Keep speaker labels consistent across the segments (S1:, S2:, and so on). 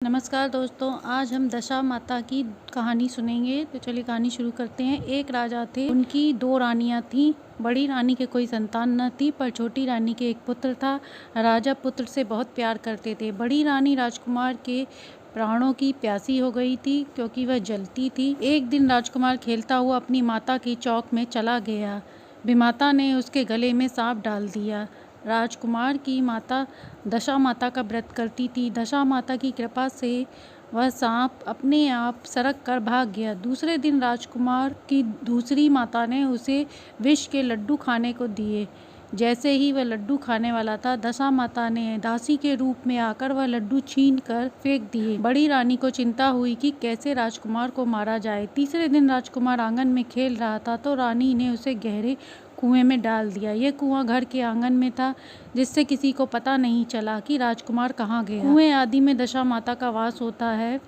S1: नमस्कार दोस्तों, आज हम दशा माता की कहानी सुनेंगे। तो चलिए कहानी शुरू करते हैं। एक राजा थे, उनकी 2 रानियां थीं। बड़ी रानी के कोई संतान न थी, पर छोटी रानी के एक पुत्र था। राजा पुत्र से बहुत प्यार करते थे। बड़ी रानी राजकुमार के प्राणों की प्यासी हो गई थी, क्योंकि वह जलती थी। एक दिन राजकुमार खेलता हुआ अपनी माता की चौक में चला गया। विमाता ने उसके गले में सांप डाल दिया। राजकुमार की माता दशा माता का व्रत करती थी। दशा माता की कृपा से वह सांप अपने आप सरक कर भाग गया। दूसरे दिन राजकुमार की दूसरी माता ने उसे विष के लड्डू खाने को दिए। जैसे ही वह लड्डू खाने वाला था, दशा माता ने दासी के रूप में आकर वह लड्डू छीन कर फेंक दिए। बड़ी रानी को चिंता हुई कि कैसे राजकुमार को मारा जाए। तीसरे दिन राजकुमार आंगन में खेल रहा था तो रानी ने उसे गहरे कुएं में डाल दिया। यह कुआं घर के आंगन में था, जिससे किसी को पता नहीं चला कि राजकुमार कहाँ गया। कुएं आदि में दशा माता का वास होता है।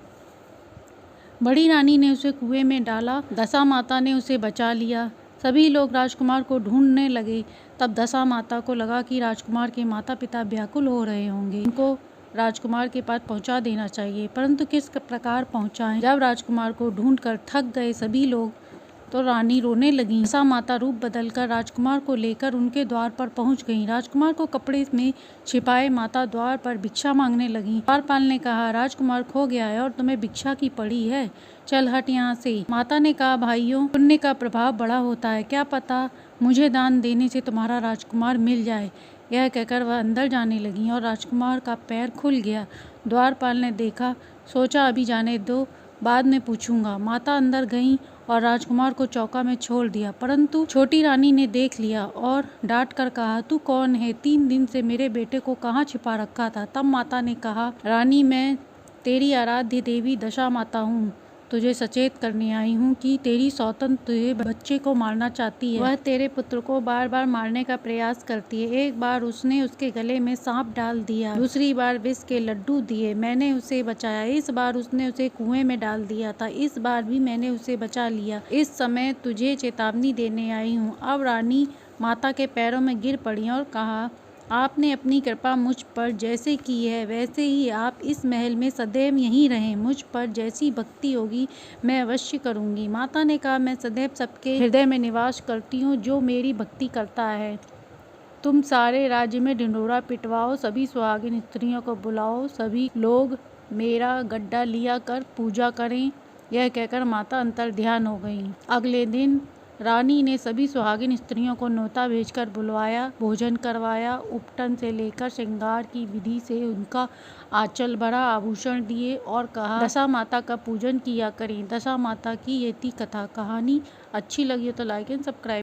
S1: बड़ी रानी ने उसे कुएं में डाला। दशा माता ने उसे बचा लिया। सभी लोग राजकुमार को ढूंढने लगे। तब दशा माता को लगा कि राजकुमार के माता पिता व्याकुल हो रहे होंगे, उनको राजकुमार के पास पहुंचा देना चाहिए, परंतु किस प्रकार पहुंचाएं? जब राजकुमार को ढूंढकर थक गए सभी लोग, तो रानी रोने लगी। दशा माता रूप बदलकर राजकुमार को लेकर उनके द्वार पर पहुंच गईं। राजकुमार को कपड़े में छिपाए माता द्वार पर भिक्षा मांगने लगी। द्वारपाल ने कहा, राजकुमार खो गया है और तुम्हें भिक्षा की पड़ी है, चल हट यहाँ से। माता ने कहा, भाइयों, पुण्य का प्रभाव बड़ा होता है, क्या पता मुझे दान देने से तुम्हारा राजकुमार मिल जाए। यह कहकर वह अंदर जाने लगी और राजकुमार का पैर खुल गया। द्वारपाल ने देखा, सोचा अभी जाने दो, बाद में पूछूंगा। माता अंदर गईं और राजकुमार को चौका में छोड़ दिया, परंतु छोटी रानी ने देख लिया और डांट कर कहा, तू कौन है? 3 दिन से मेरे बेटे को कहाँ छिपा रखा था? तब माता ने कहा, रानी, मैं तेरी आराध्य देवी दशा माता हूँ। तुझे सचेत करने आई हूँ कि तेरी सौतन तुझे बच्चे को मारना चाहती है। वह तेरे पुत्र को बार बार मारने का प्रयास करती है। एक बार उसने उसके गले में सांप डाल दिया, दूसरी बार विष के लड्डू दिए, मैंने उसे बचाया। इस बार उसने उसे कुएं में डाल दिया था, इस बार भी मैंने उसे बचा लिया। इस समय तुझे चेतावनी देने आई हूँ। अब रानी माता के पैरों में गिर पड़ी और कहा, आपने अपनी कृपा मुझ पर जैसे की है, वैसे ही आप इस महल में सदैव यहीं रहें। मुझ पर जैसी भक्ति होगी मैं अवश्य करूंगी। माता ने कहा, मैं सदैव सबके हृदय में निवास करती हूँ जो मेरी भक्ति करता है। तुम सारे राज्य में ढिंढोरा पिटवाओ, सभी सुहागिन स्त्रियों को बुलाओ, सभी लोग मेरा गड्ढा लिया कर पूजा करें। यह कहकर माता अंतर्ध्यान हो गई। अगले दिन रानी ने सभी सुहागिन स्त्रियों को न्योता भेजकर बुलवाया, भोजन करवाया, उपटन से लेकर श्रृंगार की विधि से उनका आंचल भरा, आभूषण दिए और कहा, दशा माता का पूजन किया करें। दशा माता की ये थी कथा। कहानी अच्छी लगी हो तो लाइक एंड सब्सक्राइब